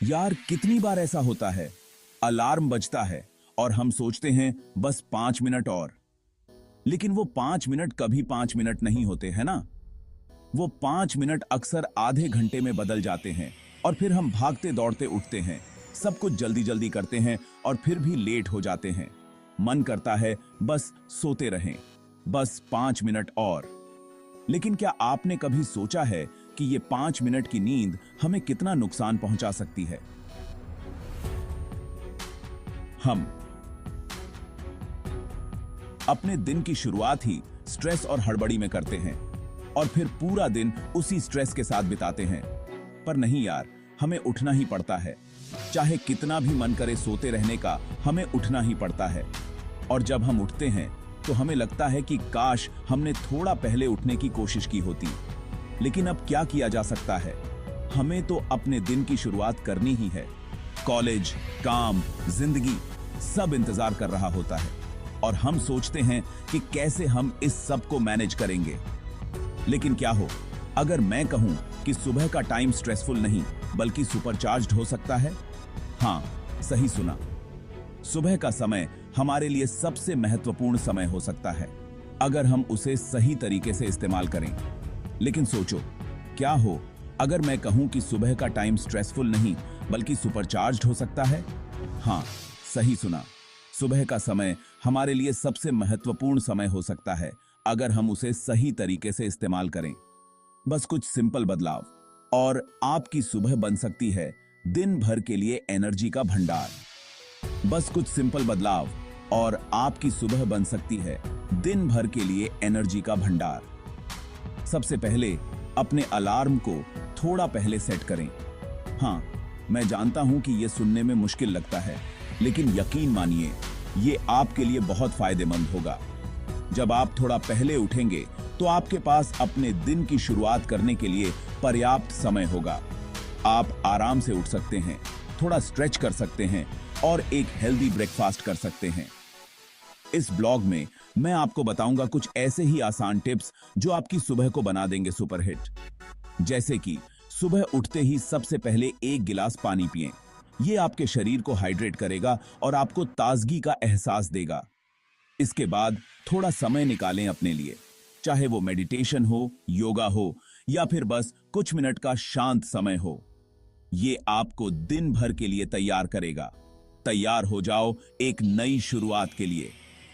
यार कितनी बार ऐसा होता है, अलार्म बजता है और हम सोचते हैं बस 5 मिनट और। लेकिन वो 5 मिनट कभी 5 मिनट नहीं होते, है ना? वो 5 मिनट अक्सर आधे घंटे में बदल जाते हैं और फिर हम भागते दौड़ते उठते हैं, सब कुछ जल्दी जल्दी करते हैं और फिर भी लेट हो जाते हैं। मन करता है बस सोते रहें, बस 5 मिनट और। लेकिन क्या आपने कभी सोचा है कि ये 5 मिनट की नींद हमें कितना नुकसान पहुंचा सकती है? हम अपने दिन की शुरुआत ही स्ट्रेस और हड़बड़ी में करते हैं और फिर पूरा दिन उसी स्ट्रेस के साथ बिताते हैं। पर नहीं यार, हमें उठना ही पड़ता है। चाहे कितना भी मन करे सोते रहने का, हमें उठना ही पड़ता है। और जब हम उठते हैं तो हमें लगता है कि काश हमने थोड़ा पहले उठने की कोशिश की होती। लेकिन अब क्या किया जा सकता है? हमें तो अपने दिन की शुरुआत करनी ही है। कॉलेज, काम, जिंदगी सब इंतजार कर रहा होता है और हम सोचते हैं कि कैसे हम इस सब को मैनेज करेंगे। लेकिन क्या हो अगर मैं कहूं कि सुबह का टाइम स्ट्रेसफुल नहीं बल्कि सुपरचार्ज्ड हो सकता है? हाँ, सही सुना। सुबह का समय हमारे लिए सबसे महत्वपूर्ण समय हो सकता है अगर हम उसे सही तरीके से इस्तेमाल करें। लेकिन सोचो, क्या हो अगर मैं कहूं कि सुबह का टाइम स्ट्रेसफुल नहीं बल्कि सुपरचार्ज्ड हो सकता है? हाँ, सही सुना। सुबह का समय हमारे लिए सबसे महत्वपूर्ण समय हो सकता है अगर हम उसे सही तरीके से इस्तेमाल करें। बस कुछ सिंपल बदलाव और आपकी सुबह बन सकती है दिन भर के लिए एनर्जी का भंडार। बस कुछ सिंपल बदलाव और आपकी सुबह बन सकती है दिन भर के लिए एनर्जी का भंडार। सबसे पहले अपने अलार्म को थोड़ा पहले सेट करें। हाँ, मैं जानता हूं कि यह सुनने में मुश्किल लगता है, लेकिन यकीन मानिए ये आपके लिए बहुत फायदेमंद होगा। जब आप थोड़ा पहले उठेंगे तो आपके पास अपने दिन की शुरुआत करने के लिए पर्याप्त समय होगा। आप आराम से उठ सकते हैं, थोड़ा स्ट्रेच कर सकते हैं और एक हेल्दी ब्रेकफास्ट कर सकते हैं। इस ब्लॉग में मैं आपको बताऊंगा कुछ ऐसे ही आसान टिप्स जो आपकी सुबह को बना देंगे सुपरहिट। जैसे कि सुबह उठते ही सबसे पहले 1 गिलास पानी पिएं। ये आपके शरीर को हाइड्रेट करेगा और आपको ताजगी का एहसास देगा। इसके बाद थोड़ा समय निकालें अपने लिए, चाहे वो मेडिटेशन हो, योगा हो या फिर बस कुछ मिनट का शांत समय हो। ये आपको दिन भर के लिए तैयार करेगा। तैयार हो जाओ एक नई शुरुआत के लिए।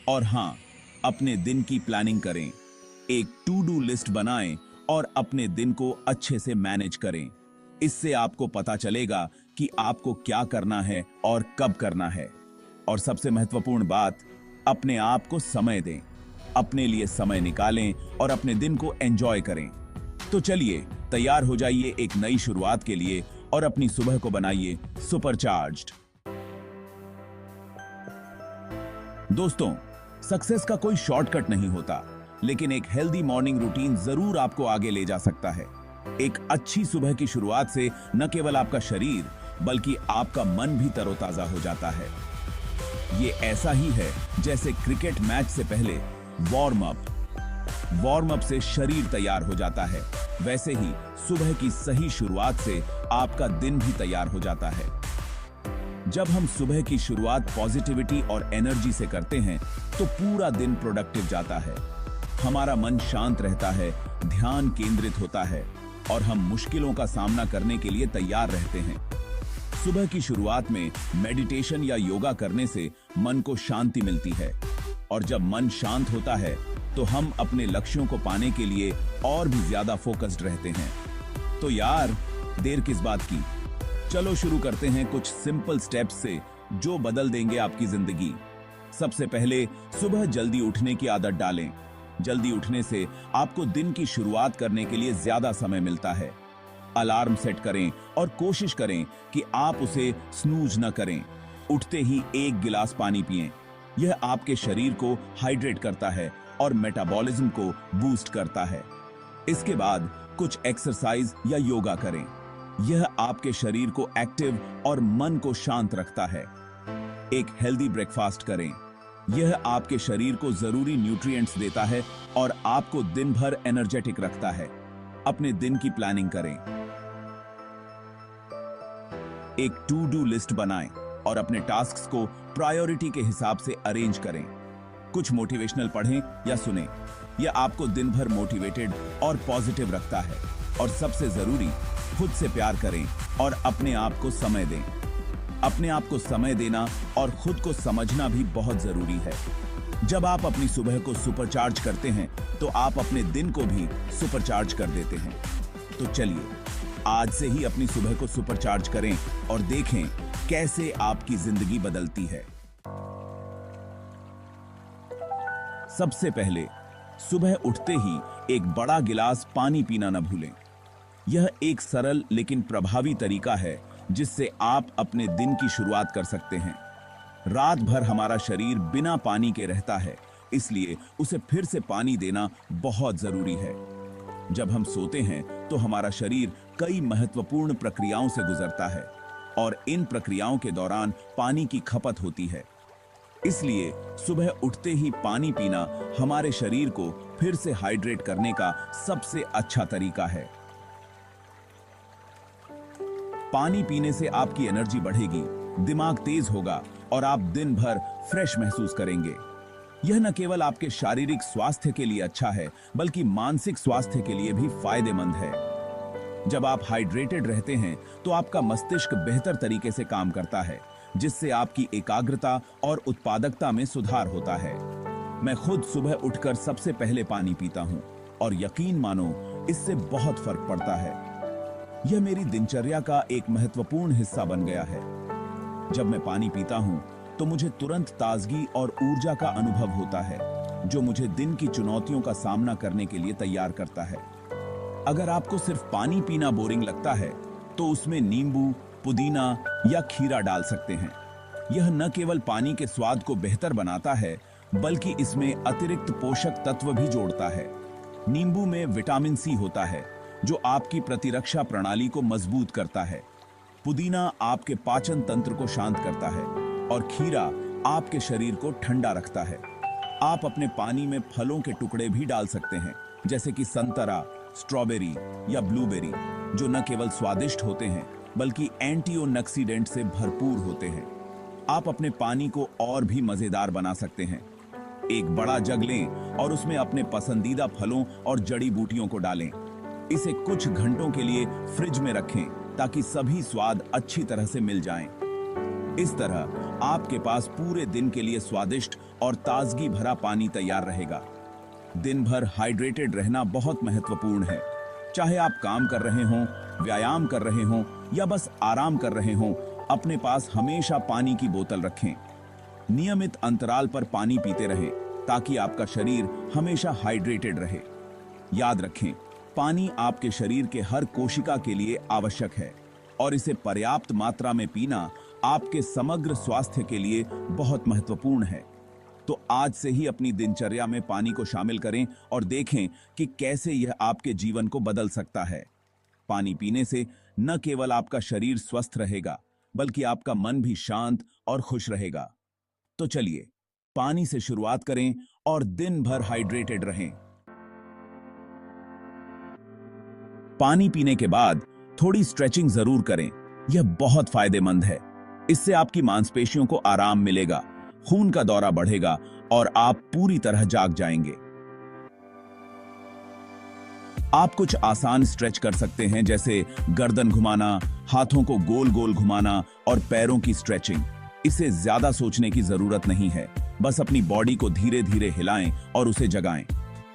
और हाँ, अपने दिन की प्लानिंग करें, एक टू डू लिस्ट बनाएं और अपने दिन को अच्छे से मैनेज करें। इससे आपको पता चलेगा कि आपको क्या करना है और कब करना है। और सबसे महत्वपूर्ण बात, अपने आप को समय दें, अपने लिए समय निकालें और अपने दिन को एंजॉय करें। तो चलिए तैयार हो जाइए एक नई शुरुआत के लिए और अपनी सुबह को बनाइए सुपरचार्ज्ड। दोस्तों, सक्सेस का कोई शॉर्टकट नहीं होता, लेकिन एक हेल्दी मॉर्निंग रूटीन जरूर आपको आगे ले जा सकता है। एक अच्छी सुबह की शुरुआत से न केवल आपका शरीर बल्कि आपका मन भी तरोताजा हो जाता है। ये ऐसा ही है जैसे क्रिकेट मैच से पहले वार्म अप से शरीर तैयार हो जाता है, वैसे ही सुबह की सही शुरुआत से आपका दिन भी तैयार हो जाता है। जब हम सुबह की शुरुआत पॉजिटिविटी और एनर्जी से करते हैं तो पूरा दिन प्रोडक्टिव जाता है। हमारा मन शांत रहता है, ध्यान केंद्रित होता है और हम मुश्किलों का सामना करने के लिए तैयार रहते हैं। सुबह की शुरुआत में मेडिटेशन या योगा करने से मन को शांति मिलती है और जब मन शांत होता है तो हम अपने लक्ष्यों को पाने के लिए और भी ज्यादा फोकस्ड रहते हैं। तो यार, देर किस बात की, चलो शुरू करते हैं कुछ सिंपल स्टेप्स से जो बदल देंगे आपकी जिंदगी। सबसे पहले सुबह जल्दी उठने की आदत डालें। जल्दी उठने से आपको दिन की शुरुआत करने के लिए ज्यादा समय मिलता है। अलार्म सेट करें और कोशिश करें कि आप उसे स्नूज न करें। उठते ही 1 गिलास पानी पिएं। यह आपके शरीर को हाइड्रेट करता है और मेटाबॉलिज्म को बूस्ट करता है। इसके बाद कुछ एक्सरसाइज या योगा करें। यह आपके शरीर को एक्टिव और मन को शांत रखता है। एक हेल्दी ब्रेकफास्ट करें। यह आपके शरीर को जरूरी न्यूट्रिएंट्स देता है और आपको दिन भर एनर्जेटिक रखता है। अपने दिन की प्लानिंग करें। एक टू डू लिस्ट बनाएं और अपने टास्क्स को प्रायोरिटी के हिसाब से अरेंज करें। कुछ मोटिवेशनल पढ़ें या सुनें। यह आपको दिन भर मोटिवेटेड और पॉजिटिव रखता है। और सबसे जरूरी, खुद से प्यार करें और अपने आप को समय दें। अपने आप को समय देना और खुद को समझना भी बहुत जरूरी है। जब आप अपनी सुबह को सुपरचार्ज करते हैं तो आप अपने दिन को भी सुपरचार्ज कर देते हैं। तो चलिए आज से ही अपनी सुबह को सुपरचार्ज करें और देखें कैसे आपकी जिंदगी बदलती है। सबसे पहले सुबह उठते ही एक बड़ा गिलास पानी पीना न भूलें। यह एक सरल लेकिन प्रभावी तरीका है जिससे आप अपने दिन की शुरुआत कर सकते हैं। रात भर हमारा शरीर बिना पानी के रहता है, इसलिए उसे फिर से पानी देना बहुत जरूरी है। जब हम सोते हैं तो हमारा शरीर कई महत्वपूर्ण प्रक्रियाओं से गुजरता है और इन प्रक्रियाओं के दौरान पानी की खपत होती है। इसलिए सुबह उठते ही पानी पीना हमारे शरीर को फिर से हाइड्रेट करने का सबसे अच्छा तरीका है। पानी पीने से आपकी एनर्जी बढ़ेगी, दिमाग तेज होगा और आप दिन भर फ्रेश महसूस करेंगे। यह न केवल आपके शारीरिक स्वास्थ्य के लिए अच्छा है, बल्कि मानसिक स्वास्थ्य के लिए भी फायदेमंद है। जब आप हाइड्रेटेड रहते हैं तो आपका मस्तिष्क बेहतर तरीके से काम करता है, जिससे आपकी एकाग्रता और उत्पादकता में सुधार होता है। मैं खुद सुबह उठकर सबसे पहले पानी पीता हूं और यकीन मानो इससे बहुत फर्क पड़ता है। यह मेरी दिनचर्या का एक महत्वपूर्ण हिस्सा बन गया है। जब मैं पानी पीता हूं तो मुझे तुरंत ताजगी और ऊर्जा का अनुभव होता है, जो मुझे दिन की चुनौतियों का सामना करने के लिए तैयार करता है। अगर आपको सिर्फ पानी पीना बोरिंग लगता है तो उसमें नींबू, पुदीना या खीरा डाल सकते हैं। यह न केवल पानी के स्वाद को बेहतर बनाता है, बल्कि इसमें अतिरिक्त पोषक तत्व भी जोड़ता है। नींबू में विटामिन सी होता है, जो आपकी प्रतिरक्षा प्रणाली को मजबूत करता है। पुदीना आपके पाचन तंत्र को शांत करता है और खीरा आपके शरीर को ठंडा रखता है। आप अपने पानी में फलों के टुकड़े भी डाल सकते हैं, जैसे कि संतरा, स्ट्रॉबेरी या ब्लूबेरी, जो न केवल स्वादिष्ट होते हैं बल्कि एंटीऑक्सीडेंट से भरपूर होते हैं। आप अपने पानी को और भी मजेदार बना सकते हैं। एक बड़ा जग लें और उसमें अपने पसंदीदा फलों और जड़ी बूटियों को डालें। इसे कुछ घंटों के लिए फ्रिज में रखें ताकि सभी स्वाद अच्छी तरह से मिल जाएं। इस तरह आपके पास पूरे दिन के लिए स्वादिष्ट और ताजगी भरा पानी तैयार रहेगा। दिन भर हाइड्रेटेड रहना बहुत महत्वपूर्ण है। चाहे आप काम कर रहे हों, व्यायाम कर रहे हों या बस आराम कर रहे हों, अपने पास हमेशा पानी की बोतल रखें। नियमित अंतराल पर पानी पीते रहें ताकि आपका शरीर हमेशा हाइड्रेटेड रहे। याद रखें, पानी आपके शरीर के हर कोशिका के लिए आवश्यक है और इसे पर्याप्त मात्रा में पीना आपके समग्र स्वास्थ्य के लिए बहुत महत्वपूर्ण है। तो आज से ही अपनी दिनचर्या में पानी को शामिल करें और देखें कि कैसे यह आपके जीवन को बदल सकता है। पानी पीने से न केवल आपका शरीर स्वस्थ रहेगा, बल्कि आपका मन भी शांत और खुश रहेगा। तो चलिए पानी से शुरुआत करें और दिन भर हाइड्रेटेड रहें। पानी पीने के बाद थोड़ी स्ट्रेचिंग जरूर करें, यह बहुत फायदेमंद है। इससे आपकी मांसपेशियों को आराम मिलेगा, खून का दौरा बढ़ेगा और आप पूरी तरह जाग जाएंगे। आप कुछ आसान स्ट्रेच कर सकते हैं, जैसे गर्दन घुमाना, हाथों को गोल गोल घुमाना और पैरों की स्ट्रेचिंग। इसे ज्यादा सोचने की जरूरत नहीं है, बस अपनी बॉडी को धीरे धीरे हिलाएं और उसे जगाएं।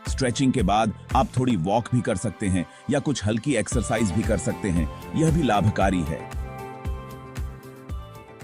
स्ट्रेचिंग के बाद आप थोड़ी वॉक भी कर सकते हैं या कुछ हल्की एक्सरसाइज भी कर सकते हैं, यह भी लाभकारी है।